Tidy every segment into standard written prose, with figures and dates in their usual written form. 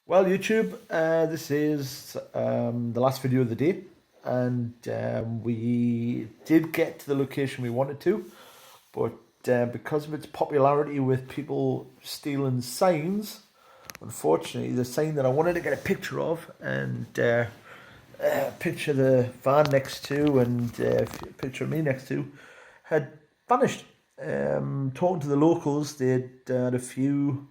Well, YouTube, this is the last video of the day, and we did get to the location we wanted to, but because of its popularity with people stealing signs, unfortunately, the sign that I wanted to get a picture of and picture the van next to and picture of me next to had vanished. Talking to the locals, they had a few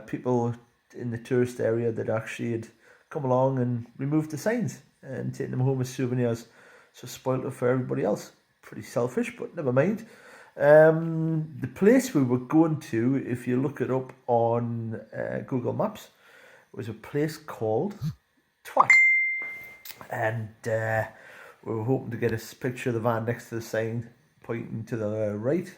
people in the tourist area that actually had come along and removed the signs and taken them home as souvenirs. So spoiled it for everybody else. Pretty selfish, but never mind. The place we were going to, if you look it up on Google Maps, was a place called Twat. And we were hoping to get a picture of the van next to the sign pointing to the right,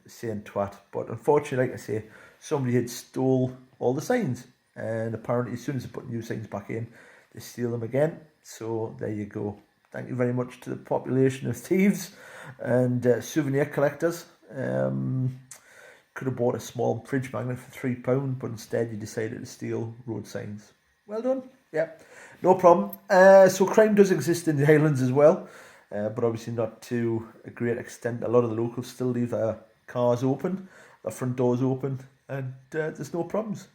saying Twat. But unfortunately, like I say, somebody had stole all the signs, and apparently as soon as they put new signs back in, they steal them again. So there you go. Thank you very much to the population of thieves and souvenir collectors. Could have bought a small fridge magnet for £3, but instead you decided to steal road signs. Well done. Yeah, no problem. So crime does exist in the islands as well, but obviously not to a great extent. A lot of the locals still leave their cars open, their front doors open, and there's no problems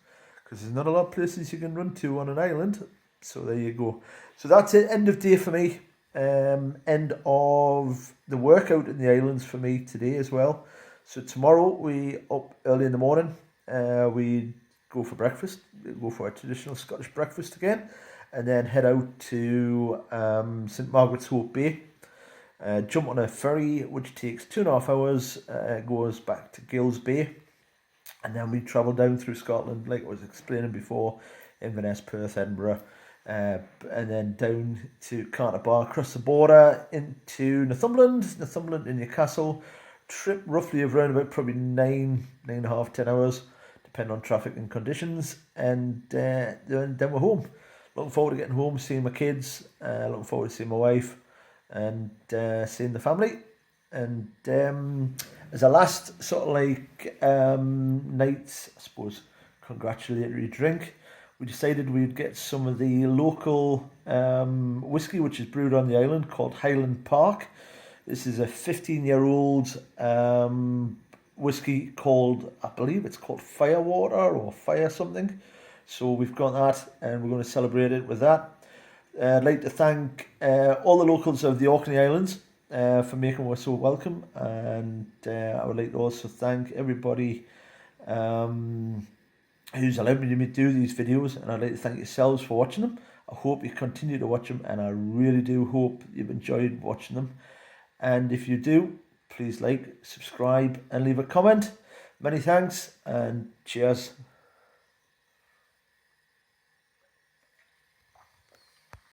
because there's not a lot of places you can run to on an island. So there you go. So that's it. End of day for me. End of the workout in the islands for me today as well. So tomorrow we up early in the morning. We go for breakfast. We go for a traditional Scottish breakfast again, and then head out to St Margaret's Hope Bay. Jump on a ferry which takes 2.5 hours. Goes back to Gills Bay, and then we travel down through Scotland, like I was explaining before, Inverness, Perth, Edinburgh, and then down to Carter across the border into Northumberland and Newcastle. Trip roughly of around about probably 9.5, 10 hours, depending on traffic and conditions, and then we're home. Looking forward to getting home, seeing my kids, looking forward to seeing my wife, and seeing the family. And as a last sort of like night's, I suppose, congratulatory drink, we decided we'd get some of the local whiskey which is brewed on the island called Highland Park. This is a 15-year-old whiskey called, I believe it's called Firewater or Fire something. So we've got that and we're going to celebrate it with that. I'd like to thank all the locals of the Orkney Islands for making us so welcome, and I would like to also thank everybody who's allowed me to do these videos, and I'd like to thank yourselves for watching them. I hope you continue to watch them, and I really do hope you've enjoyed watching them. And if you do, please like, subscribe, and leave a comment. Many thanks, and cheers.